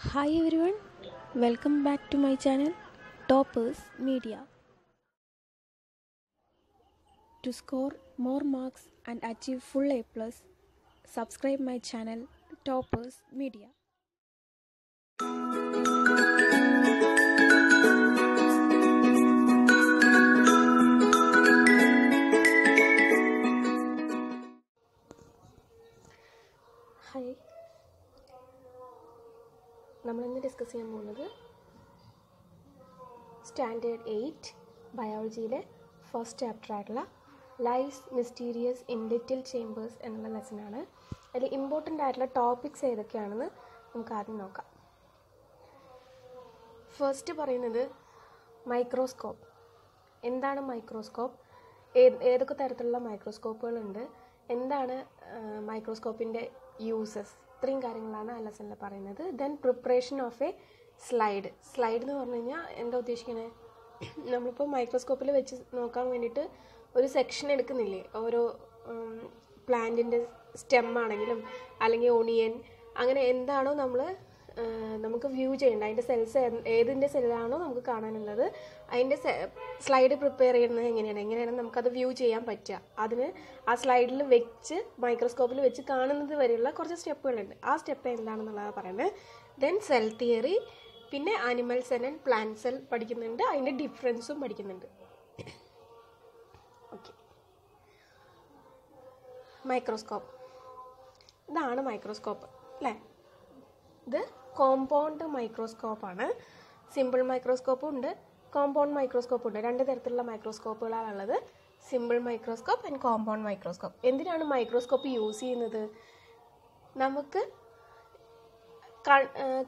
Hi everyone, welcome back to my channel Toppers Media. To score more marks and achieve full A+, subscribe my channel Toppers Media. Hi, നമ്മളിന്ന് discuss ചെയ്യാൻ പോകുന്നത് standard 8 ബയോളജിയിലെ first chapter ആയിട്ടുള്ള life's mysterious in little chambers എന്നുള്ള ലെസനാണ്. അതിൽ important ആയിട്ടുള്ള topics ഏതൊക്കെയാണെന്ന് നമുക്ക് ആദ്യം നോക്കാം. ഫസ്റ്റ് പറയുന്നത് മൈക്രോസ്കോപ്പ്. എന്താണ് മൈക്രോസ്കോപ്പ്, ഏതൊക്കെ തരത്തിലുള്ള മൈക്രോസ്കോപ്പുകളുണ്ട്, എന്താണ് മൈക്രോസ്കോപ്പിൻ്റെ യൂസസ്, ഇത്രയും കാര്യങ്ങളാണ് ആ ലെസണിൽ പറയുന്നത്. Then preparation of A slide എന്ന് പറഞ്ഞു കഴിഞ്ഞാൽ എന്താ ഉദ്ദേശിക്കുന്നത്, നമ്മളിപ്പോൾ മൈക്രോസ്കോപ്പിൽ വെച്ച് നോക്കാൻ വേണ്ടിയിട്ട് ഒരു സെക്ഷൻ എടുക്കുന്നില്ലേ, ഓരോ പ്ലാന്റിൻ്റെ സ്റ്റെം ആണെങ്കിലും അല്ലെങ്കിൽ ഒണിയൻ, അങ്ങനെ എന്താണോ നമുക്ക് വ്യൂ ചെയ്യേണ്ടത്, അതിൻ്റെ സെൽസ് ഏതിൻ്റെ സെല്ലാണോ നമുക്ക് കാണാനുള്ളത്, അതിൻ്റെ സ്ലൈഡ് പ്രിപ്പയർ ചെയ്യുന്നത് എങ്ങനെയാണ് നമുക്കത് വ്യൂ ചെയ്യാൻ പറ്റുക, അതിന് ആ സ്ലൈഡിൽ വെച്ച് മൈക്രോസ്കോപ്പിൽ വെച്ച് കാണുന്നത് വരെയുള്ള കുറച്ച് സ്റ്റെപ്പുകളുണ്ട്. ആ സ്റ്റെപ്പ് എന്താണെന്നുള്ളതാണ് പറയുന്നത്. ദെൻ സെൽ തിയറി, പിന്നെ animal cell and plant cell പഠിക്കുന്നുണ്ട്, അതിൻ്റെ ഡിഫറൻസും പഠിക്കുന്നുണ്ട്. ഓക്കെ, മൈക്രോസ്കോപ്പ്, ഇതാണ് മൈക്രോസ്കോപ്പ് അല്ലേ. ഇത് കോമ്പൗണ്ട് മൈക്രോസ്കോപ്പാണ്. സിമ്പിൾ മൈക്രോസ്കോപ്പും ഉണ്ട്, കോമ്പൗണ്ട് മൈക്രോസ്കോപ്പും ഉണ്ട്. രണ്ട് തരത്തിലുള്ള മൈക്രോസ്കോപ്പുകളാണ് ഉള്ളത്, simple microscope and compound microscope. എന്തിനാണ് മൈക്രോസ്കോപ്പ് യൂസ് ചെയ്യുന്നത്? നമുക്ക്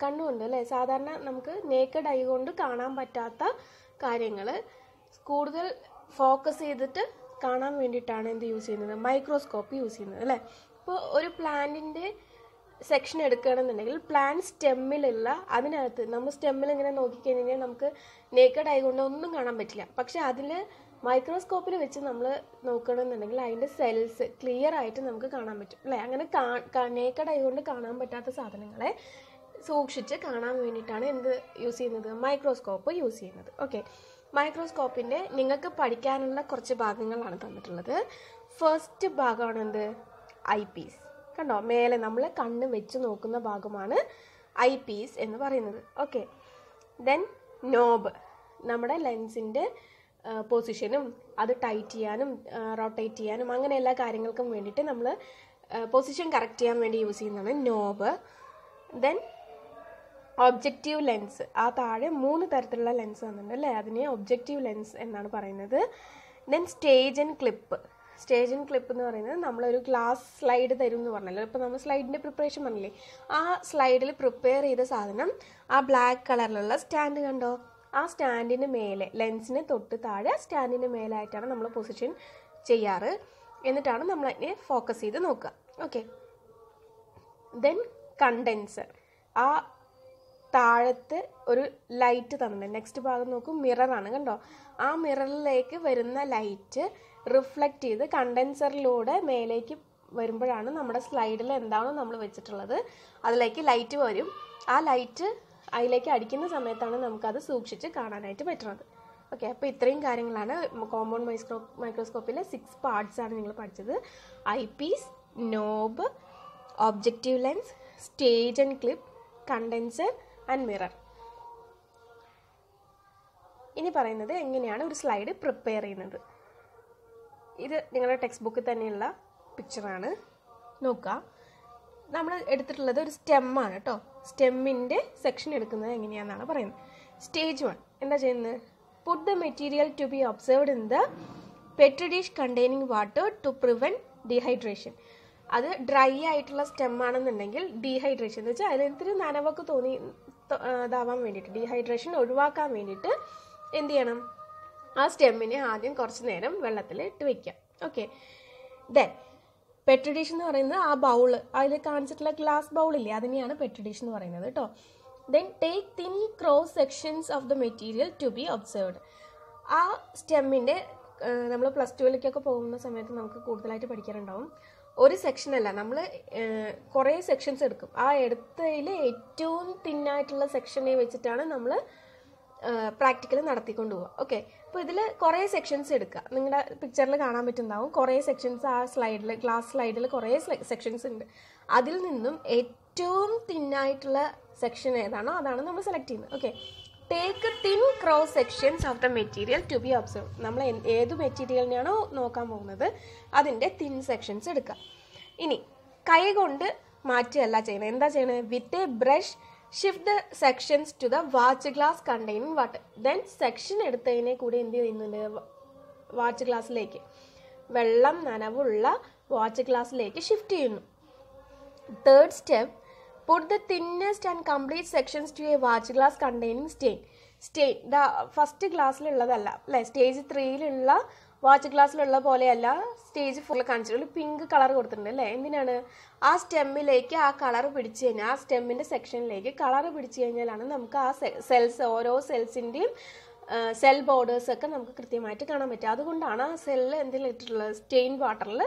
കണ്ണുകൊണ്ട് അല്ലേ, സാധാരണ നമുക്ക് നേക്കഡ് ഐ കൊണ്ട് കാണാൻ പറ്റാത്ത കാര്യങ്ങൾ കൂടുതൽ ഫോക്കസ് ചെയ്തിട്ട് കാണാൻ വേണ്ടിയിട്ടാണ് എന്ത് യൂസ് ചെയ്യുന്നത്, മൈക്രോസ്കോപ്പ് യൂസ് ചെയ്യുന്നത് അല്ലേ. ഇപ്പോൾ ഒരു പ്ലാന്റിൻ്റെ സെക്ഷൻ എടുക്കുകയാണെന്നുണ്ടെങ്കിൽ പ്ലാന്റ് സ്റ്റെമ്മിലുള്ള അതിനകത്ത് നമ്മൾ സ്റ്റെമ്മിൽ ഇങ്ങനെ നോക്കിക്കഴിഞ്ഞാൽ നമുക്ക് നേക്കഡ് ആയിക്കൊണ്ട് ഒന്നും കാണാൻ പറ്റില്ല. പക്ഷെ അതിൽ മൈക്രോസ്കോപ്പിൽ വെച്ച് നമ്മൾ നോക്കണമെന്നുണ്ടെങ്കിൽ അതിൻ്റെ സെൽസ് ക്ലിയർ ആയിട്ട് നമുക്ക് കാണാൻ പറ്റും അല്ലേ. അങ്ങനെ നേക്കഡ് ആയിക്കൊണ്ട് കാണാൻ പറ്റാത്ത സാധനങ്ങളെ സൂക്ഷിച്ച് കാണാൻ വേണ്ടിയിട്ടാണ് എന്ത് യൂസ് ചെയ്യുന്നത്, മൈക്രോസ്കോപ്പ് യൂസ് ചെയ്യുന്നത്. ഓക്കെ, മൈക്രോസ്കോപ്പിൻ്റെ നിങ്ങൾക്ക് പഠിക്കാനുള്ള കുറച്ച് ഭാഗങ്ങളാണ് തന്നിട്ടുള്ളത്. ഫസ്റ്റ് ഭാഗമാണ് എന്ത്, ഐ പീസ്. കണ്ടോ, മേലെ നമ്മൾ കണ്ണ് വെച്ച് നോക്കുന്ന ഭാഗമാണ് ഐ പീസ് എന്ന് പറയുന്നത്. ഓക്കെ, ദെൻ നോബ്, നമ്മുടെ ലെൻസിൻ്റെ പൊസിഷനും അത് ടൈറ്റ് ചെയ്യാനും റൊട്ടേറ്റ് ചെയ്യാനും അങ്ങനെ എല്ലാ കാര്യങ്ങൾക്കും വേണ്ടിയിട്ട് നമ്മൾ പൊസിഷൻ കറക്റ്റ് ചെയ്യാൻ വേണ്ടി യൂസ് ചെയ്യുന്നതാണ് നോബ്. ദെൻ ഒബ്ജക്റ്റീവ് ലെൻസ്, ആ താഴെ 3 തരത്തിലുള്ള ലെൻസ് വന്നിട്ടുണ്ട് അല്ലേ, അതിനെ ഒബ്ജക്റ്റീവ് ലെൻസ് എന്നാണ് പറയുന്നത്. ദെൻ സ്റ്റേജ് ആൻഡ് ക്ലിപ്പ് എന്ന് പറയുന്നത് നമ്മളൊരു ഗ്ലാസ് സ്ലൈഡ് തരും എന്ന് പറഞ്ഞല്ലോ, ഇപ്പോൾ നമ്മൾ സ്ലൈഡിൻ്റെ പ്രിപ്പറേഷൻ പറഞ്ഞില്ലേ, ആ സ്ലൈഡിൽ പ്രിപ്പയർ ചെയ്ത സാധനം ആ ബ്ലാക്ക് കളറിലുള്ള സ്റ്റാൻഡ് കണ്ടോ, ആ സ്റ്റാൻഡിന് മേലെ, ലെൻസിന് തൊട്ട് താഴെ സ്റ്റാൻഡിന് മേലായിട്ടാണ് നമ്മൾ പൊസിഷൻ ചെയ്യാറ്, എന്നിട്ടാണ് നമ്മൾ അതിനെ ഫോക്കസ് ചെയ്ത് നോക്കുക. ഓക്കെ, ദെൻ കണ്ടൻസർ, ആ താഴത്ത് ഒരു ലൈറ്റ് തന്നിട്ടുണ്ട്. നെക്സ്റ്റ് ഭാഗം നോക്കും, മിററാണ് കണ്ടോ, ആ മിററിലേക്ക് വരുന്ന ലൈറ്റ് റിഫ്ലക്റ്റ് ചെയ്ത് കണ്ടൻസറിലൂടെ മേലേക്ക് വരുമ്പോഴാണ് നമ്മുടെ സ്ലൈഡിൽ എന്താണോ നമ്മൾ വെച്ചിട്ടുള്ളത് അതിലേക്ക് ലൈറ്റ് വരും. ആ ലൈറ്റ് അതിലേക്ക് അടിക്കുന്ന സമയത്താണ് നമുക്കത് സൂക്ഷിച്ച് കാണാനായിട്ട് പറ്റുന്നത്. ഓക്കെ, അപ്പോൾ ഇത്രയും കാര്യങ്ങളാണ് കോമ്പൗണ്ട് മൈക്രോസ്കോപ്പിലെ 6 പാർട്സാണ് നിങ്ങൾ പഠിച്ചത്. Eyepiece, knob, objective lens, stage and clip, condenser and mirror. ഇനി പറയുന്നത് എങ്ങനെയാണ് ഒരു സ്ലൈഡ് പ്രിപ്പയർ ചെയ്യുന്നത്. ഇത് നിങ്ങളുടെ ടെക്സ്റ്റ് ബുക്കിൽ തന്നെയുള്ള പിക്ചറാണ്, നോക്കുക. നമ്മൾ എടുത്തിട്ടുള്ളത് ഒരു സ്റ്റെമ്മാണ് കേട്ടോ. സ്റ്റെമ്മിൻ്റെ സെക്ഷൻ എടുക്കുന്നത് എങ്ങനെയാണെന്നാണ് പറയുന്നത്. സ്റ്റേജ് 1 എന്താ ചെയ്യുന്നത്, put the material to be observed in the petri dish containing water to prevent dehydration. അത് ഡ്രൈ ആയിട്ടുള്ള സ്റ്റെമ്മാണെന്നുണ്ടെങ്കിൽ ഡീഹൈഡ്രേഷൻ എന്ന് വെച്ചാൽ അതിനൊത്തിരി നനവൊക്കെ ഇതാവാൻ വേണ്ടിയിട്ട്, ഡീഹൈഡ്രേഷൻ ഒഴിവാക്കാൻ വേണ്ടിയിട്ട് എന്ത് ചെയ്യണം, ആ സ്റ്റെമ്മിനെ ആദ്യം കുറച്ച് നേരം വെള്ളത്തിൽ ഇട്ട് വയ്ക്കുക. ഓക്കെ, ദെൻ പെട്രി ഡിഷ് എന്ന് പറയുന്നത് ആ ബൗള്, അതിൽ കാണിച്ചിട്ടുള്ള ഗ്ലാസ് ബൗളില്ലേ, അതിനെയാണ് പെട്രി ഡിഷ് എന്ന് പറയുന്നത് കേട്ടോ. Then take thin cross sections of the material to be observed. ആ സ്റ്റെമ്മിൻ്റെ നമ്മൾ +2 പോകുന്ന സമയത്ത് നമുക്ക് കൂടുതലായിട്ട് പഠിക്കാനുണ്ടാവും. ഒരു സെക്ഷൻ അല്ല, നമ്മൾ കുറേ സെക്ഷൻസ് എടുക്കും. ആ എടുത്തതിൽ ഏറ്റവും തിന്നായിട്ടുള്ള സെക്ഷനെ വെച്ചിട്ടാണ് നമ്മൾ പ്രാക്ടിക്കൽ നടത്തിക്കൊണ്ട് പോവുക. ഓക്കെ, അപ്പോൾ ഇതിൽ കുറേ സെക്ഷൻസ് എടുക്കുക. നിങ്ങളുടെ പിക്ചറിൽ കാണാൻ പറ്റുന്നുണ്ടാവും കുറേ സെക്ഷൻസ്. ആ സ്ലൈഡിൽ, ഗ്ലാസ് സ്ലൈഡിൽ കുറേ സെക്ഷൻസ് ഉണ്ട്. അതിൽ നിന്നും ഏറ്റവും തിന്നായിട്ടുള്ള സെക്ഷൻ ഏതാണോ അതാണ് നമ്മൾ സെലക്ട് ചെയ്യുന്നത്. Okay, take thin cross sections of the material to be observe. നമ്മൾ ഏത് മെറ്റീരിയലിനെയാണോ നോക്കാൻ പോകുന്നത് അതിൻ്റെ തിൻ സെക്ഷൻസ് എടുക്കുക. ഇനി കൈ കൊണ്ട് മാറ്റുകയല്ല ചെയ്യണത്. എന്താ ചെയ്യണത്? With a brush shift the sections to the watch glass containing water. Then section എടുത്തതിനെ കൂടി എന്ത് ചെയ്യുന്നുണ്ട്? വാച്ച് ഗ്ലാസ്സിലേക്ക്, വെള്ളം നനവുള്ള വാച്ച് ഗ്ലാസ്സിലേക്ക് ഷിഫ്റ്റ് ചെയ്യുന്നു. Third step, put the thinnest and complete sections to a watch glass containing stain. Stain first ഗ്ലാസ്സിലുള്ളതല്ല അല്ലേ, സ്റ്റേജ് 3യിലുള്ള വാച്ച് ഗ്ലാസ്സിലുള്ള പോലെയല്ല സ്റ്റേജ് 4 കാണിച്ചിട്ടുള്ള പിങ്ക് കളർ കൊടുത്തിട്ടുണ്ട് അല്ലേ. എന്തിനാണ്? ആ സ്റ്റെമ്മിലേക്ക് ആ കളർ പിടിച്ചു കഴിഞ്ഞാൽ, ആ സ്റ്റെമ്മിൻ്റെ സെക്ഷനിലേക്ക് കളർ പിടിച്ചു കഴിഞ്ഞാലാണ് നമുക്ക് ആ സെൽസ്, ഓരോ സെൽസിൻ്റെയും സെൽ ബോർഡേഴ്സൊക്കെ നമുക്ക് കൃത്യമായിട്ട് കാണാൻ പറ്റും. അതുകൊണ്ടാണ് ആ സെല്ല് എന്തെങ്കിലും ഇട്ടിട്ടുള്ളത്, സ്റ്റെയിൻ വാട്ടറിൽ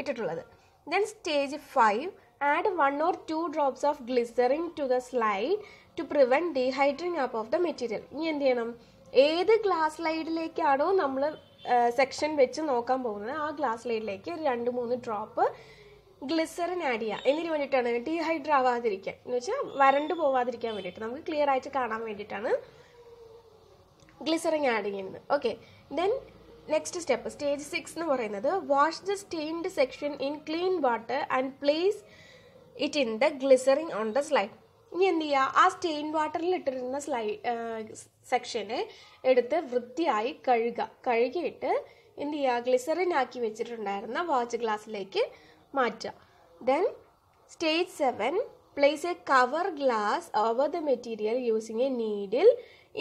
ഇട്ടിട്ടുള്ളത്. Then stage 5, add 1 or 2 drops of glycerin to the slide to prevent dehydrating up of the material. ഇനി എന്ത് ചെയ്യണം? ഏത് ഗ്ലാസ് സ്ലൈഡിലേക്കാണോ നമ്മൾ സെക്ഷൻ വെച്ച് നോക്കാൻ പോകുന്നത് ആ ഗ്ലാസ് സ്ലൈഡിലേക്ക് 2-3 ഡ്രോപ്പ് ഗ്ലിസറിൻ ആഡ് ചെയ്യുക. എന്തിനു വേണ്ടിയിട്ടാണ്? ഡീഹൈഡ്രേറ്റ് ആവാതിരിക്കാൻ, എന്ന് വെച്ചാൽ വരണ്ട് പോവാതിരിക്കാൻ വേണ്ടിയിട്ട്, നമുക്ക് ക്ലിയർ ആയിട്ട് കാണാൻ വേണ്ടിയിട്ടാണ് ഗ്ലിസറിൻ ആഡ് ചെയ്യുന്നത്. Okay, then next step stage 6 എന്ന് പറയുന്നത് wash the stained section in clean water and place it in the glycerine on the slide. ഇനി എന്ത് ചെയ്യുക? ആ സ്റ്റെയിൻ വാട്ടറിൽ ഇട്ടിരുന്ന സെക്ഷനെ എടുത്ത് വൃത്തിയായി കഴുകിയിട്ട് എന്ത് ചെയ്യുക? ഗ്ലിസറിൻ ആക്കി വെച്ചിട്ടുണ്ടായിരുന്ന വാച്ച് ഗ്ലാസ്സിലേക്ക് മാറ്റുക. Then stage 7, place A cover glass over the material using A needle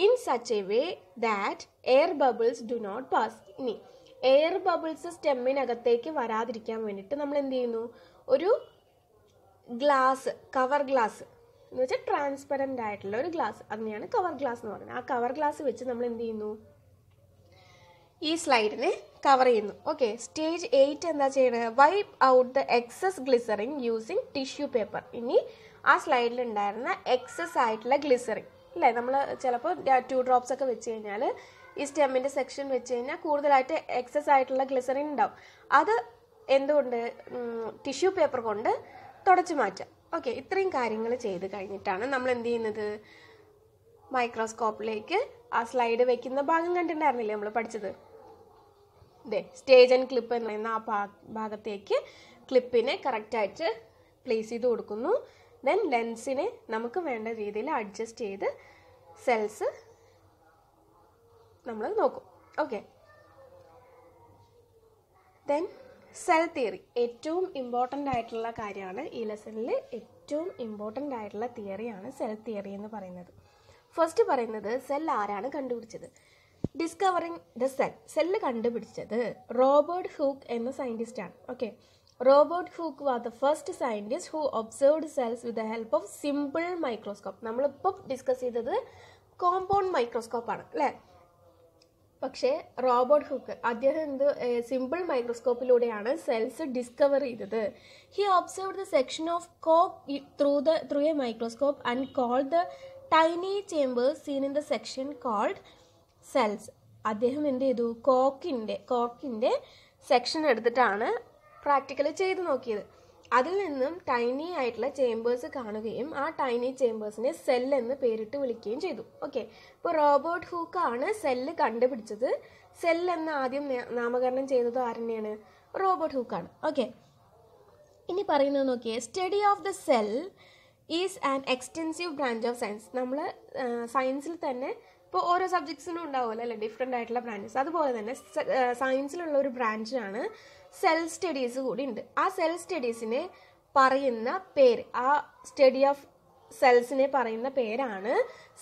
in such a way that air bubbles do not pass. ഇനി എയർ ബബിൾസ് സ്റ്റെമ്മിനകത്തേക്ക് വരാതിരിക്കാൻ വേണ്ടിയിട്ട് നമ്മൾ എന്ത് ചെയ്യുന്നു? ഒരു ഗ്ലാസ്, കവർ ഗ്ലാസ് എന്ന് വെച്ചാൽ ട്രാൻസ്പെറൻ്റ് ആയിട്ടുള്ള ഒരു ഗ്ലാസ്, അതിനെയാണ് കവർ ഗ്ലാസ് എന്ന് പറയുന്നത്. ആ കവർ ഗ്ലാസ് വെച്ച് നമ്മൾ എന്ത് ചെയ്യുന്നു? ഈ സ്ലൈഡിനെ കവർ ചെയ്യുന്നു. ഓക്കെ, സ്റ്റേജ് 8 എന്താ ചെയ്യണത്? Wipe out the excess glycerine using tissue paper. ഇനി ആ സ്ലൈഡിൽ ഉണ്ടായിരുന്ന എക്സസ് ആയിട്ടുള്ള ഗ്ലിസറിൻ അല്ലേ, നമ്മൾ ചിലപ്പോൾ 2 ഡ്രോപ്സ് ഒക്കെ വെച്ച് കഴിഞ്ഞാൽ ഈ സ്റ്റെമ്മിൻ്റെ സെക്ഷൻ വെച്ച് കഴിഞ്ഞാൽ കൂടുതലായിട്ട് എക്സസ് ആയിട്ടുള്ള ഗ്ലിസറിൻ ഉണ്ടാവും. അത് എന്തുകൊണ്ട്? ടിഷ്യൂ പേപ്പർ കൊണ്ട് തുടച്ചു മാറ്റാം. ഓക്കെ, ഇത്രയും കാര്യങ്ങൾ ചെയ്ത് കഴിഞ്ഞിട്ടാണ് നമ്മൾ എന്ത് ചെയ്യുന്നത്? മൈക്രോസ്കോപ്പിലേക്ക് ആ സ്ലൈഡ് വെക്കുന്ന ഭാഗം കണ്ടിട്ടുണ്ടായിരുന്നില്ലേ നമ്മൾ പഠിച്ചത്? ഇതേ സ്റ്റേജ് ആൻഡ് ക്ലിപ്പ് എന്ന് പറയുന്ന ആ ഭാഗത്തേക്ക് ക്ലിപ്പിനെ കറക്റ്റായിട്ട് പ്ലേസ് ചെയ്ത് കൊടുക്കുന്നു. ദെൻ ലെൻസിനെ നമുക്ക് വേണ്ട രീതിയിൽ അഡ്ജസ്റ്റ് ചെയ്ത് സെൽസ് നമ്മൾ നോക്കും. ഓക്കെ, ദെൻ സെൽ തിയറി ഏറ്റവും ഇമ്പോർട്ടൻ്റ് ആയിട്ടുള്ള കാര്യമാണ്. ഈ ലെസണിൽ ഏറ്റവും ഇമ്പോർട്ടൻ്റ് ആയിട്ടുള്ള തിയറിയാണ് സെൽ തിയറി എന്ന് പറയുന്നത്. ഫസ്റ്റ് പറയുന്നത് സെൽ ആരാണ് കണ്ടുപിടിച്ചത്? Discovering the cell. സെല്ല് കണ്ടുപിടിച്ചത് റോബർട്ട് ഹൂക്ക് എന്ന സയൻറ്റിസ്റ്റാണ്. Okay, Robert Hooke was the first scientist who observed cells with the help of simple microscope. നമ്മളിപ്പോൾ ഡിസ്കസ് ചെയ്തത് കോമ്പൗണ്ട് മൈക്രോസ്കോപ്പാണ് അല്ലേ. പക്ഷേ റോബർട്ട് ഹൂക്ക് അദ്ദേഹം സിമ്പിൾ മൈക്രോസ്കോപ്പിലൂടെയാണ് സെൽസ് ഡിസ്കവർ ചെയ്തത്. He observed the section of കോക്ക് through a microscope and called the tiny chambers seen in the section called cells. അദ്ദേഹം എന്ത് ചെയ്തു? കോർക്കിൻ്റെ സെക്ഷൻ എടുത്തിട്ടാണ് പ്രാക്ടിക്കലി ചെയ്ത് നോക്കിയത്. അതിൽ നിന്നും ടൈനി ആയിട്ടുള്ള ചേമ്പേഴ്സ് കാണുകയും ആ ടൈനി ചേമ്പേഴ്സിനെ സെൽ എന്ന് പേരിട്ട് വിളിക്കുകയും ചെയ്തു. ഓക്കെ, ഇപ്പോൾ റോബർട്ട് ഹൂക്കാണ് സെല്ല് കണ്ടുപിടിച്ചത്. സെൽ എന്ന് ആദ്യം നാമകരണം ചെയ്തത് ആരെന്നെയാണ്? റോബർട്ട് ഹൂക്കാണ്. ഓക്കെ, ഇനി പറയുന്നത് നോക്കിയേ. Study of the cell is an extensive branch of science. നമ്മൾ സയൻസിൽ തന്നെ ഇപ്പോൾ ഓരോ സബ്ജക്ട്സിനും ഉണ്ടാവുമല്ലോ അല്ലേ, ഡിഫറെൻ്റ് ആയിട്ടുള്ള ബ്രാഞ്ചസ്. അതുപോലെ തന്നെ സയൻസിലുള്ള ഒരു ബ്രാഞ്ചാണ് സെൽ സ്റ്റഡീസ് കൂടി ഉണ്ട്. ആ സെൽ സ്റ്റഡീസിനെ പറയുന്ന പേര്, ആ സ്റ്റഡി ഓഫ് സെൽസിനെ പറയുന്ന പേരാണ്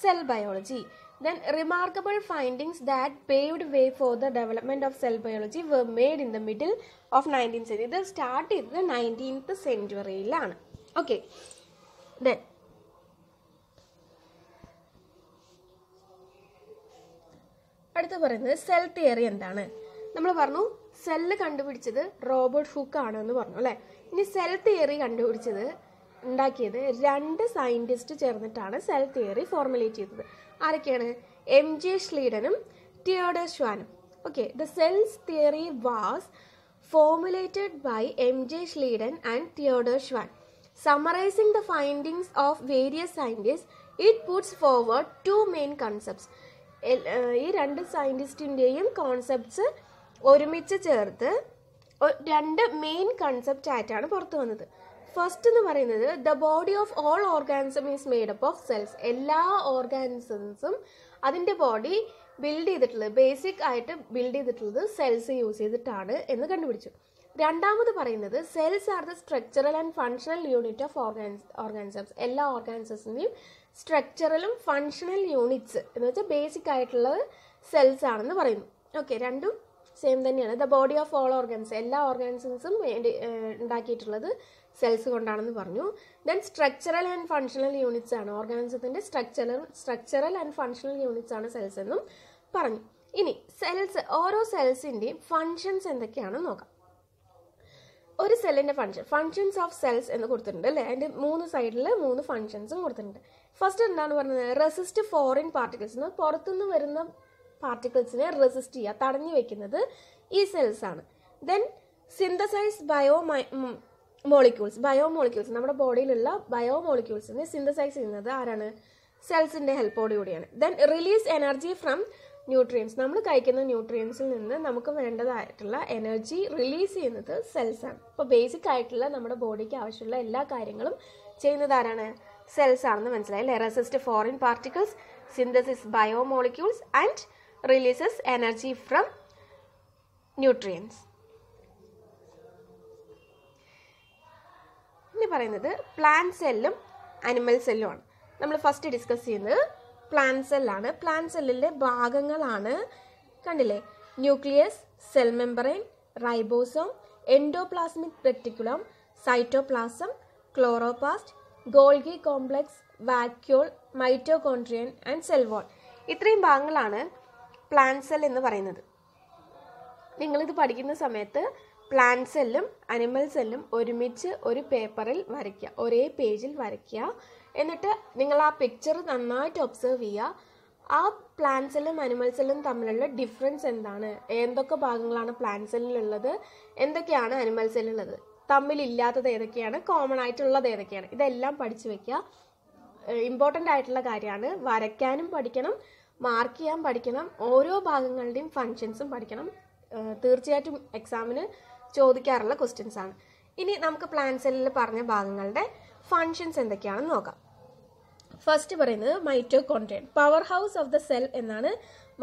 cell biology. Then remarkable findings that paved way for the development of cell biology were made in the middle of 19th century. ഇത് സ്റ്റാർട്ട് ചെയ്തത് 19th സെഞ്ച്വറിയിലാണ്. ഓക്കെ, ദെൻ അടുത്ത് പറയുന്നത് സെൽ തിയറി എന്താണ്? നമ്മൾ പറഞ്ഞു സെല്ല് കണ്ടുപിടിച്ചത് റോബർട്ട് ഹൂക്ക് ആണ് എന്ന് പറഞ്ഞു അല്ലേ. ഇനി സെൽ തിയറി ഉണ്ടാക്കിയത് 2 സയൻറ്റിസ്റ്റ് ചേർന്നിട്ടാണ് സെൽ തിയറി ഫോർമുലേറ്റ് ചെയ്തത്. ആരൊക്കെയാണ്? MJ Schleiden തിയോഡർ ഷ്വാനും. Okay, the cells theory was formulated by MJ Schleiden and Theodor Schwann. Summarizing the findings of various scientists, it puts forward 2 main concepts. ഈ 2 സയൻറ്റിസ്റ്റിൻ്റെയും concepts ഒരുമിച്ച് ചേർത്ത് 2 main concept ആയിട്ടാണ് പുറത്തു വന്നത്. First എന്ന് പറയുന്നത് the body of all organism is made up of cells. എല്ലാ ഓർഗാനിസംസും അതിൻ്റെ ബോഡി ബിൽഡ് ചെയ്തിട്ടുള്ളത്, ബേസിക് ആയിട്ട് ബിൽഡ് ചെയ്തിട്ടുള്ളത് സെൽസ് യൂസ് ചെയ്തിട്ടാണ് എന്ന് കണ്ടുപിടിച്ചു. രണ്ടാമത് പറയുന്നത് cells are the structural and functional unit of organisms. എല്ലാ ഓർഗാനിസംസിൻ്റെയും സ്ട്രക്ചറലും ഫങ്ഷണൽ യൂണിറ്റ്സ് എന്ന് വെച്ചാൽ ബേസിക് ആയിട്ടുള്ളത് സെൽസ് ആണെന്ന് പറയുന്നു. ഓക്കെ, രണ്ടും സെയിം തന്നെയാണ്. The body of all organs, എല്ലാ ഓർഗാനിസംസും ഉണ്ടാക്കിയിട്ടുള്ളത് സെൽസ് കൊണ്ടാണെന്ന് പറഞ്ഞു. Then structural and functional units ആണ്, ഓർഗാനിസത്തിൻ്റെ സ്ട്രക്ചറൽ ആൻഡ് ഫങ്ഷണൽ യൂണിറ്റ്സ് ആണ് സെൽസ് എന്നും പറഞ്ഞു. ഇനി സെൽസ്, ഓരോ സെൽസിൻ്റെയും ഫങ്ഷൻസ് എന്തൊക്കെയാണെന്ന് നോക്കാം. ഒരു സെല്ലിൻ്റെ ഫങ്ഷൻസ് ഓഫ് സെൽസ് എന്ന് കൊടുത്തിട്ടുണ്ട് അല്ലേ. അതിൻ്റെ 3 സൈഡിൽ 3 ഫങ്ഷൻസും കൊടുത്തിട്ടുണ്ട്. ഫസ്റ്റ് എന്താണ് പറഞ്ഞത്? റെസിസ്റ്റ് ഫോറിൻ പാർട്ടിക്കിൾസ്, പുറത്തുനിന്ന് വരുന്ന പാർട്ടിക്കിൾസിനെ റെസിസ്റ്റ് ചെയ്യുക, തടഞ്ഞു വെക്കുന്നത് ഈ സെൽസ് ആണ്. ദെൻ സിന്തസൈസ് ബയോമോളിക്യൂൾസ്, നമ്മുടെ ബോഡിയിലുള്ള ബയോമോളിക്യൂൾസിനെ സിന്തസൈസ് ചെയ്യുന്നത് ആരാണ്? സെൽസിൻ്റെ ഹെൽപ്പോടുകൂടിയാണ്. Then release energy from nutrients, നമ്മൾ കഴിക്കുന്ന ന്യൂട്രിയൻസിൽ നിന്ന് നമുക്ക് വേണ്ടതായിട്ടുള്ള എനർജി റിലീസ് ചെയ്യുന്നത് സെൽസ് ആണ്. അപ്പോൾ ബേസിക് ആയിട്ടുള്ള നമ്മുടെ ബോഡിക്ക് ആവശ്യമുള്ള എല്ലാ കാര്യങ്ങളും ചെയ്യുന്നത് ആരാണ്? സെൽസ് ആണെന്ന് മനസ്സിലായി അല്ലേ. Resist foreign particles, synthesis biomolecules and releases energy from nutrients. ഇനി പറയുന്നത് പ്ലാന്റ് സെല്ലും അനിമൽ സെല്ലും ആണ്. നമ്മൾ ഫസ്റ്റ് ഡിസ്കസ് ചെയ്യുന്നത് പ്ലാന്റ് സെല്ലാണ്. പ്ലാന്റ് സെല്ലിൻ്റെ ഭാഗങ്ങളാണ്, കണ്ടില്ലേ? Nucleus, cell membrane, ribosome, endoplasmic reticulum, cytoplasm, chloroplast, Golgi complex, vacuole, മൈറ്റോകോൺട്രിയൻ and cell wall. ഇത്രയും ഭാഗങ്ങളാണ് പ്ലാന്റ് സെൽ എന്ന് പറയുന്നത്. നിങ്ങളിത് പഠിക്കുന്ന സമയത്ത് പ്ലാന്റ് സെല്ലും അനിമൽ സെല്ലും ഒരുമിച്ച് ഒരു പേപ്പറിൽ വരയ്ക്കുക, ഒരേ പേജിൽ വരയ്ക്കുക. എന്നിട്ട് നിങ്ങൾ ആ പിക്ചർ നന്നായിട്ട് ഒബ്സർവ് ചെയ്യുക. ആ പ്ലാന്റ് സെല്ലും അനിമൽ സെല്ലും തമ്മിലുള്ള ഡിഫറൻസ് എന്താണ്, എന്തൊക്കെ ഭാഗങ്ങളാണ് പ്ലാന്റ് സെല്ലിലുള്ളത്, എന്തൊക്കെയാണ് അനിമൽ സെല്ലിലുള്ളത്, തമ്മിലില്ലാത്തത് ഏതൊക്കെയാണ്, കോമൺ ആയിട്ടുള്ളത് ഏതൊക്കെയാണ്, ഇതെല്ലാം പഠിച്ചു വെക്കുക. ഇമ്പോർട്ടൻ്റ് ആയിട്ടുള്ള കാര്യമാണ്. വരയ്ക്കാനും പഠിക്കണം, മാർക്ക് ചെയ്യാൻ പഠിക്കണം, ഓരോ ഭാഗങ്ങളുടെയും ഫങ്ഷൻസും പഠിക്കണം. തീർച്ചയായിട്ടും എക്സാമിന് ചോദിക്കാറുള്ള ക്വസ്റ്റ്യൻസ് ആണ്. ഇനി നമുക്ക് പ്ലാന്റ് സെല്ലിൽ പറഞ്ഞ ഭാഗങ്ങളുടെ ഫങ്ഷൻസ് എന്തൊക്കെയാണെന്ന് നോക്കാം. ഫസ്റ്റ് പറയുന്നത് mitochondrion, power house of the cell എന്നാണ്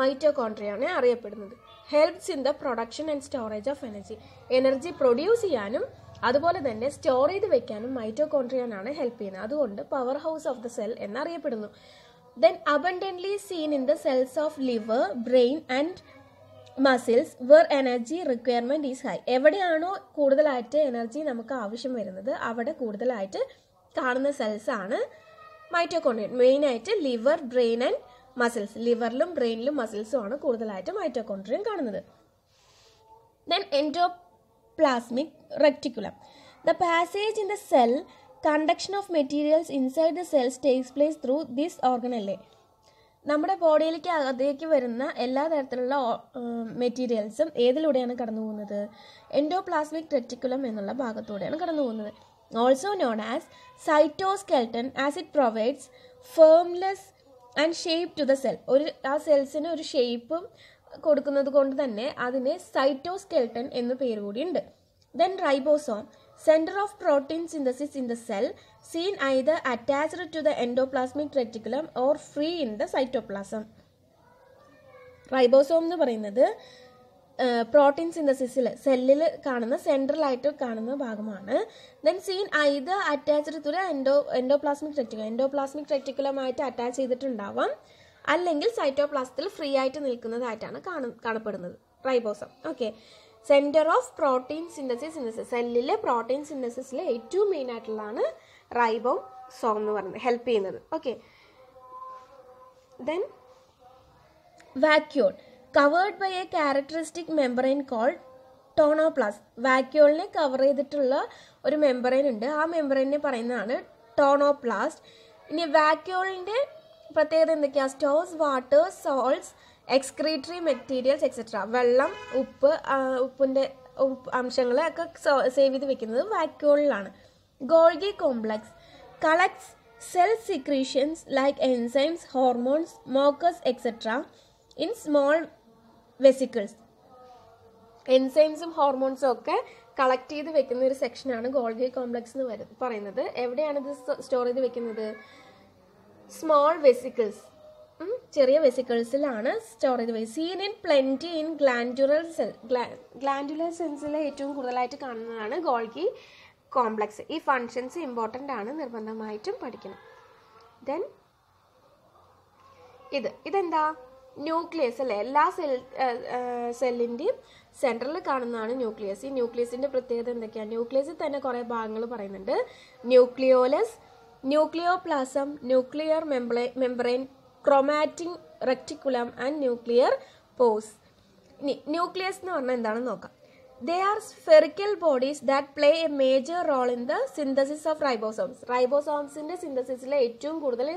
മൈറ്റോകോൺട്രിയനെ അറിയപ്പെടുന്നത്. Helps in the production and storage of energy, energy produce ചെയ്യാനും അതുപോലെ തന്നെ സ്റ്റോർ ചെയ്ത് വെക്കാനും മൈറ്റോകോൺട്രിയനാണ് ഹെൽപ്പ് ചെയ്യുന്നത്. അതുകൊണ്ട് power house of the cell എന്നറിയപ്പെടുന്നു. Then abundantly seen in the cells of liver, brain and muscles where energy requirement is high. എവിടെയാണോ കൂടുതലായിട്ട് എനർജി നമുക്ക് ആവശ്യം വരുന്നത് അവിടെ കൂടുതലായിട്ട് കാണുന്ന സെൽസ് ആണ് മൈറ്റോകോൺട്രിയൻ. മെയിനായിട്ട് ലിവർ, ബ്രെയിൻ ആൻഡ് മസിൽസ്, ലിവറിലും ബ്രെയിനിലും മസിൽസും ആണ് കൂടുതലായിട്ട് മൈറ്റോകോൺട്രിയൻ കാണുന്നത്. Then endoplasmic reticulum, the passage in the cell conduction of materials inside the cells takes place through this organ അല്ലേ. നമ്മുടെ ബോഡിയിലേക്ക് അകത്തേക്ക് വരുന്ന എല്ലാ തരത്തിലുള്ള മെറ്റീരിയൽസും ഏതിലൂടെയാണ് കടന്നു പോകുന്നത്? എൻഡോപ്ലാസ്മിക് റെറ്റിക്കുലം എന്നുള്ള ഭാഗത്തൂടെയാണ് കടന്നു പോകുന്നത്. Also known as cytoskeleton as it provides firmness and shape to the cell. ആ സെൽസിന് ഒരു ഷേപ്പും കൊടുക്കുന്നത് കൊണ്ട് തന്നെ അതിന് സൈറ്റോസ്കെൽട്ടൺ എന്ന പേര് കൂടിയുണ്ട്. Then ribosome, center of protein synthesis in the cell, seen either attached to the endoplasmic reticulum or free in the cytoplasm. Ribosome എന്ന് പറയുന്നത് പ്രോട്ടീൻ സിന്തസിസിൽ സെല്ലിൽ കാണുന്ന സെൻട്രലായിട്ട് കാണുന്ന ഭാഗമാണ്. Then seen either attached to the endoplasmic reticulum, endoplasmic റെറ്റിക്കുലമായിട്ട് attach ചെയ്തിട്ടുണ്ടാവാം, അല്ലെങ്കിൽ സൈറ്റോപ്ലാസത്തിൽ ഫ്രീ ആയിട്ട് നിൽക്കുന്നതായിട്ടാണ് കാണപ്പെടുന്നത് ribosome. Okay, centre of protein synthesis, സെല്ലിലെ പ്രോട്ടീൻ സിന്തസിസിൽ ഏറ്റവും മെയിൻ ആയിട്ടുള്ളതാണ് റൈബോസോം എന്ന് പറയുന്നത്, ഹെൽപ്പ് ചെയ്യുന്നത്. Okay, then vacuole, covered by a characteristic membrane called tonoplast. വാക്യൂളിനെ കവർ ചെയ്തിട്ടുള്ള ഒരു മെമ്പറൈൻ ഉണ്ട്, ആ മെമ്പറൈനെ പറയുന്നതാണ് ടോണോപ്ലാസ്റ്റ്. ഇനി വാക്യൂളിൻ്റെ പ്രത്യേകത എന്തൊക്കെയാണ്? Stores water, salts, excretory materials etcetera. വെള്ളം, ഉപ്പിൻ്റെ അംശങ്ങൾ ഒക്കെ സേവ് ചെയ്ത് വെക്കുന്നത് വാക്യൂളിലാണ്. Golgi complex collects cell secretions like enzymes, hormones, mucus etc. in small vesicles. എൻസൈംസും ഹോർമോൺസും ഒക്കെ കളക്ട് ചെയ്ത് വെക്കുന്ന ഒരു സെക്ഷനാണ് ഗോൾഗി കോംപ്ലക്സ് എന്ന് പറയുന്നത്. എവിടെയാണ് ഇത് സ്റ്റോർ ചെയ്ത് വെക്കുന്നത്? സ്മോൾ വെസിക്കിൾസ്, ചെറിയ വെസിക്കിൾസിലാണ് സ്റ്റോർ ചെയ്ത് വെക്കുന്നത്. Seen in plenty in glandular cell. Glandular സെൽസിൽ ഏറ്റവും കൂടുതലായിട്ട് കാണുന്നതാണ് ഗോൾഗി കോംപ്ലക്സ്. ഈ ഫങ്ഷൻസ് ഇമ്പോർട്ടൻ്റ് ആണ്, നിർബന്ധമായിട്ടും പഠിക്കണം. ദെൻ ഇതെന്താ? ന്യൂക്ലിയസ് അല്ലേ? എല്ലാ സെല്ലിൻ്റെയും സെൻട്രലിൽ കാണുന്നതാണ് ന്യൂക്ലിയസ്. ഈ ന്യൂക്ലിയസിൻ്റെ പ്രത്യേകത എന്തൊക്കെയാണ്? ന്യൂക്ലിയസിൽ തന്നെ കുറേ ഭാഗങ്ങൾ പറയുന്നുണ്ട്. Nucleolus, nucleoplasm, nuclear membrane, chromatin reticulum and nuclear pores. ഇനി ന്യൂക്ലിയസ് എന്ന് പറഞ്ഞാൽ എന്താണെന്ന് നോക്കാം. They are spherical bodies that play a major role in the synthesis of ribosomes. റൈബോസോംസിൻ്റെ സിന്തസിസിൽ ഏറ്റവും കൂടുതൽ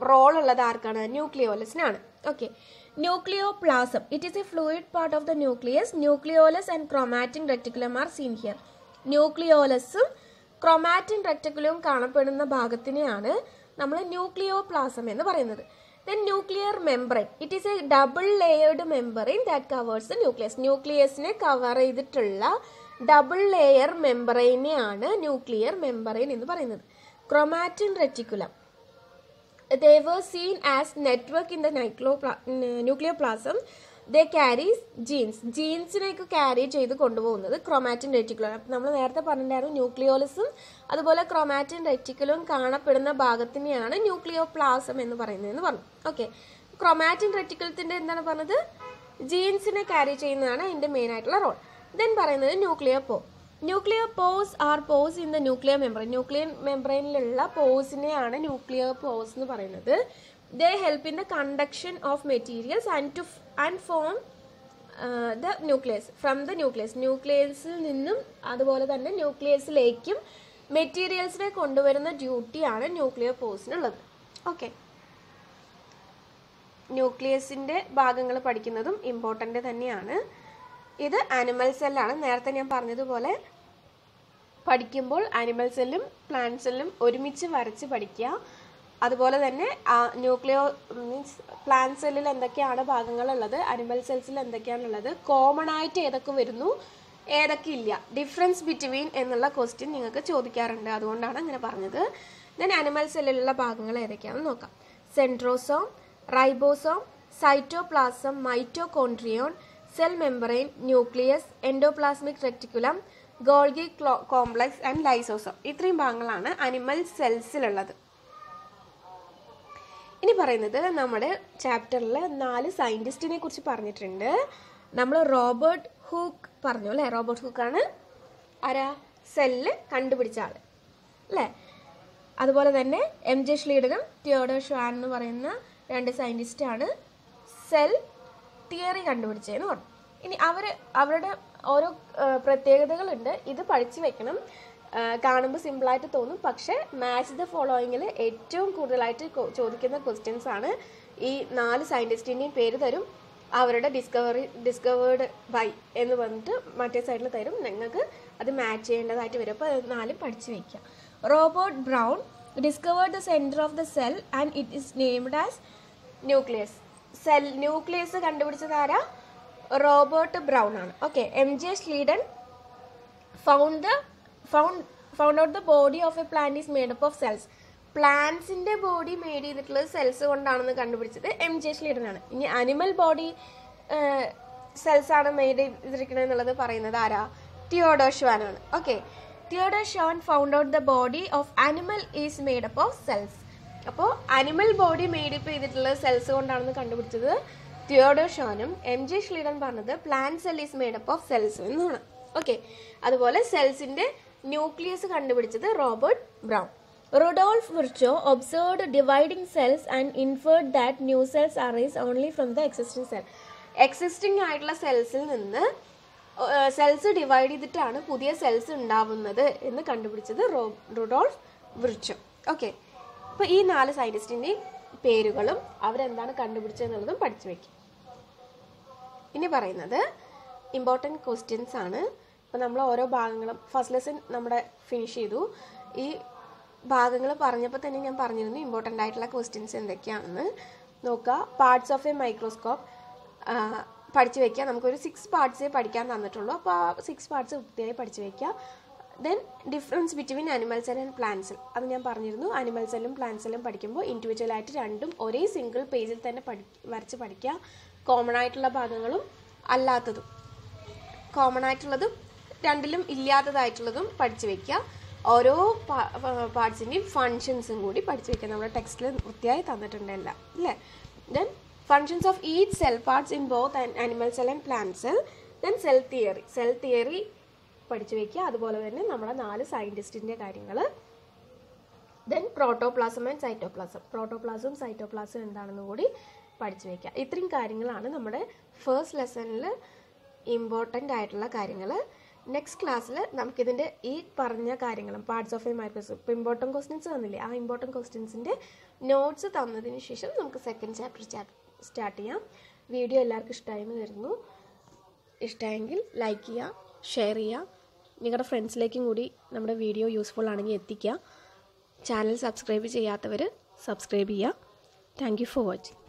റോൾ ഉള്ളത് ആർക്കാണ്? ന്യൂക്ലിയോലസിനാണ്. Okay. Nucleoplasm it is a fluid part of the nucleus. Nucleolus and chromatin reticulum are seen here. ന്യൂക്ലിയോലസും chromatin റെക്ടിക്കുലവും കാണപ്പെടുന്ന ഭാഗത്തിനെയാണ് നമ്മൾ ന്യൂക്ലിയോപ്ലാസം എന്ന് പറയുന്നത്. Then nuclear membrane. It is a double layered membrane that covers the nucleus. ന്യൂക്ലിയസിനെ cover ചെയ്തിട്ടുള്ള double layer മെംബ്രെയിനെയാണ് ന്യൂക്ലിയർ മെംബ്രെയിൻ എന്ന് പറയുന്നത്. Chromatin reticulum. They were seen as network in the nucleoplasm. They carries genes. ജീൻസിനെയൊക്കെ carry ചെയ്ത് കൊണ്ടുപോകുന്നത് chromatin reticulum. അപ്പം നമ്മൾ നേരത്തെ പറഞ്ഞിട്ടുണ്ടായിരുന്നു ന്യൂക്ലിയോലസും അതുപോലെ ക്രോമാറ്റിൻ റെറ്റിക്കുലവും കാണപ്പെടുന്ന ഭാഗത്തിനെയാണ് ന്യൂക്ലിയോപ്ലാസം എന്ന് പറയുന്നതെന്ന് പറഞ്ഞു. ഓക്കെ. ക്രോമാറ്റിൻ റെറ്റിക്കുലത്തിൻ്റെ എന്താണ് പറഞ്ഞത്? ജീൻസിനെ ക്യാരി ചെയ്യുന്നതാണ് അതിൻ്റെ മെയിൻ ആയിട്ടുള്ള റോൾ. ദെൻ പറയുന്നത് nuclear pores are pores in the nuclear membrane. Nuclear മെംബ്രെയിനിലുള്ള പോസിനെയാണ് ന്യൂക്ലിയർ പോസ് എന്ന് പറയുന്നത്. They help in the conduction of materials and form the nucleus from the nucleus. ന്യൂക്ലിയസിൽ നിന്നും അതുപോലെ തന്നെ ന്യൂക്ലിയസിലേക്കും മെറ്റീരിയൽസിനെ കൊണ്ടുവരുന്ന ഡ്യൂട്ടിയാണ് ന്യൂക്ലിയർ പോസിനുള്ളത്. ഓക്കെ. ന്യൂക്ലിയസിൻ്റെ ഭാഗങ്ങൾ പഠിക്കുന്നതും ഇമ്പോർട്ടൻ്റ് തന്നെയാണ്. ഇത് ആനിമൽ സെല്ലാണ്. നേരത്തെ ഞാൻ പറഞ്ഞതുപോലെ പഠിക്കുമ്പോൾ ആനിമൽ സെല്ലും പ്ലാന്റ് സെല്ലും ഒരുമിച്ച് വരച്ച് പഠിക്കുക. അതുപോലെ തന്നെ മീൻസ് പ്ലാന്റ് സെല്ലിൽ എന്തൊക്കെയാണ് ഭാഗങ്ങളുള്ളത്, അനിമൽ സെൽസിൽ എന്തൊക്കെയാണുള്ളത്, കോമൺ ആയിട്ട് ഏതൊക്കെ വരുന്നു, ഏതൊക്കെ ഇല്ല, ഡിഫറൻസ് ബിറ്റ്വീൻ എന്നുള്ള ക്വസ്റ്റ്യൻ നിങ്ങൾക്ക് ചോദിക്കാറുണ്ട്. അതുകൊണ്ടാണ് അങ്ങനെ പറഞ്ഞത്. ദെൻ അനിമൽ സെല്ലിലുള്ള ഭാഗങ്ങൾ ഏതൊക്കെയാണെന്ന് നോക്കാം. Centrosome, ribosome, cytoplasm, mitochondrion, cell membrane, nucleus, endoplasmic reticulum, Golgi complex and lysosome. ഇത്രയും ഭാഗങ്ങളാണ് അനിമൽ സെൽസിലുള്ളത്. ഇനി പറയുന്നത് നമ്മുടെ ചാപ്റ്ററിൽ 4 സയൻറ്റിസ്റ്റിനെ കുറിച്ച് പറഞ്ഞിട്ടുണ്ട്. നമ്മൾ റോബർട്ട് ഹൂക്ക് പറഞ്ഞു അല്ലേ? റോബർട്ട് ഹൂക്കാണ് ആരാ? സെല്ല് കണ്ടുപിടിച്ച ആൾ അല്ലേ? അതുപോലെ തന്നെ എം ജെ ഷ്ലീഡനും തിയോഡർ ഷ്വാൻ എന്ന് പറയുന്ന 2 സയൻറ്റിസ്റ്റാണ് സെൽ തിയറി കണ്ടുപിടിച്ചതെന്ന് പറഞ്ഞു. ഇനി അവരുടെ ഓരോ പ്രത്യേകതകളുണ്ട്. ഇത് പഠിച്ചു വെക്കണം. കാണുമ്പോൾ സിമ്പിളായിട്ട് തോന്നും, പക്ഷേ മാച്ച് ദ ഫോളോയിങ്ങിൽ ഏറ്റവും കൂടുതലായിട്ട് ചോദിക്കുന്ന ക്വസ്റ്റ്യൻസ് ആണ്. ഈ 4 സയൻറ്റിസ്റ്റിൻ്റെയും പേര് തരും, അവരുടെ ഡിസ്കവേർഡ് ബൈ എന്ന് പറഞ്ഞിട്ട് മറ്റേ സൈഡിൽ തരും. നിങ്ങൾക്ക് അത് മാച്ച് ചെയ്യേണ്ടതായിട്ട് വരും. അപ്പോൾ അത് 4 പഠിച്ചു വയ്ക്കുക. Robert brown discovered the centre of the cell and it is named as nucleus. Nucleus കണ്ടുപിടിച്ചത് ആരാ? റോബർട്ട് ബ്രൗൺ ആണ്. Okay. M J Schleiden found out the body of a plant is made up of cells. പ്ലാന്റ്സിൻ്റെ body made ചെയ്തിട്ടുള്ളത് cells കൊണ്ടാണെന്ന് കണ്ടുപിടിച്ചത് M J സ്ലീഡനാണ്. ഇനി animal body cells ആണ് മെയ്ഡ് ചെയ്തിരിക്കുന്നത് എന്നുള്ളത് പറയുന്നത് ആരാ? തിയോഡർ ഷ്വാൻ ആണ്. Okay. Theodor Schwann found out the body of animal is made up of cells. അപ്പോൾ അനിമൽ ബോഡി മെയ്ഡ് അപ്പ് ചെയ്തിട്ടുള്ളത് സെൽസ് കൊണ്ടാണെന്ന് കണ്ടുപിടിച്ചത് തിയോഡർ ഷ്വാനും എം ജെ സ്ലീഡൻ പറഞ്ഞത് plant cell is made up of cells എന്നാണ്. Okay. അതുപോലെ സെൽസിൻ്റെ nucleus കണ്ടുപിടിച്ചത് Robert brown. Rudolf Virchow observed dividing cells and inferred that new cells arise only from the existing cell. Existing ആയിട്ടുള്ള സെൽസിൽ നിന്ന് cells divide ചെയ്തിട്ടാണ് പുതിയ സെൽസ് ഉണ്ടാവുന്നത് എന്ന് കണ്ടുപിടിച്ചത് റുഡോൾഫ് വിർച്ചോ. ഓക്കെ, അപ്പോൾ ഈ 4 സയൻറ്റിസ്റ്റിൻ്റെയും പേരുകളും അവരെന്താണ് കണ്ടുപിടിച്ചതെന്നുള്ളതും പഠിച്ചു വയ്ക്കും. ഇനി പറയുന്നത് ഇമ്പോർട്ടൻറ്റ് ക്വസ്റ്റ്യൻസ് ആണ്. അപ്പോൾ നമ്മൾ ഓരോ ഭാഗങ്ങളും ഫസ്റ്റ് ലെസൺ നമ്മുടെ ഫിനിഷ് ചെയ്തു. ഈ ഭാഗങ്ങൾ പറഞ്ഞപ്പോൾ തന്നെ ഞാൻ പറഞ്ഞിരുന്നു ഇമ്പോർട്ടൻ്റ് ആയിട്ടുള്ള ക്വസ്റ്റ്യൻസ് എന്തൊക്കെയാണെന്ന്. നോക്കുക, പാർട്സ് ഓഫ് എ മൈക്രോസ്കോപ്പ് പഠിച്ചു വയ്ക്കുക. നമുക്കൊരു 6 പാർട്സേ പഠിക്കാൻ തന്നിട്ടുള്ളൂ. അപ്പോൾ ആ 6 പാർട്സ് വൃത്തിയായി പഠിച്ചു വയ്ക്കുക. Then difference between animal cell and plant cell, അത് ഞാൻ പറഞ്ഞിരുന്നു. അനിമൽ സെല്ലും പ്ലാന്റ് സെല്ലും പഠിക്കുമ്പോൾ ഇൻഡിവിജ്വലായിട്ട് രണ്ടും ഒരേ സിംഗിൾ പേജിൽ തന്നെ വരച്ച് പഠിക്കുക. കോമൺ ആയിട്ടുള്ള ഭാഗങ്ങളും അല്ലാത്തതും, കോമൺ ആയിട്ടുള്ളതും രണ്ടിലും ഇല്ലാത്തതായിട്ടുള്ളതും പഠിച്ചു വയ്ക്കുക. ഓരോ പാർട്സിൻ്റെയും ഫങ്ഷൻസും കൂടി പഠിച്ചു വയ്ക്കുക. നമ്മുടെ ടെക്സ്റ്റിൽ വൃത്തിയായി തന്നിട്ടുണ്ട് എല്ലാം, അല്ലേ? Then functions of each cell parts in both animal cell and plant cell. Then cell theory പഠിച്ചു വയ്ക്കുക. അതുപോലെ തന്നെ നമ്മുടെ 4 സയൻറ്റിസ്റ്റിൻ്റെ കാര്യങ്ങൾ. Then protoplasm and cytoplasm, cytoplasm എന്താണെന്ന് കൂടി പഠിച്ചു വയ്ക്കുക. ഇത്രയും കാര്യങ്ങളാണ് നമ്മുടെ ഫസ്റ്റ് ലെസണിൽ ഇമ്പോർട്ടൻ്റ് ആയിട്ടുള്ള കാര്യങ്ങൾ. നെക്സ്റ്റ് ക്ലാസ്സിൽ നമുക്കിതിൻ്റെ ഈ പറഞ്ഞ കാര്യങ്ങളും പാർട്സ് ഓഫ് എ മൈക്രോസ്കോപ്പ്, ഇപ്പോൾ ഇമ്പോർട്ടൻറ്റ് ക്വസ്റ്റ്യൻസ് തന്നില്ലേ, ആ ഇമ്പോർട്ടൻറ്റ് ക്വസ്റ്റ്യൻസിൻ്റെ നോട്ട്സ് തന്നതിന് ശേഷം നമുക്ക് സെക്കൻഡ് ചാപ്റ്റർ സ്റ്റാർട്ട് ചെയ്യാം. വീഡിയോ എല്ലാവർക്കും ഇഷ്ടമായെന്ന് കരുതുന്നു. ഇഷ്ടമായെങ്കിൽ ലൈക്ക് ചെയ്യുക, ഷെയർ ചെയ്യുക, നിങ്ങളുടെ ഫ്രണ്ട്സിലേക്കും കൂടി നമ്മുടെ വീഡിയോ യൂസ്ഫുൾ ആണെങ്കിൽ എത്തിക്കുക. ചാനൽ സബ്സ്ക്രൈബ് ചെയ്യാത്തവർ സബ്സ്ക്രൈബ് ചെയ്യുക. Thank you for watching.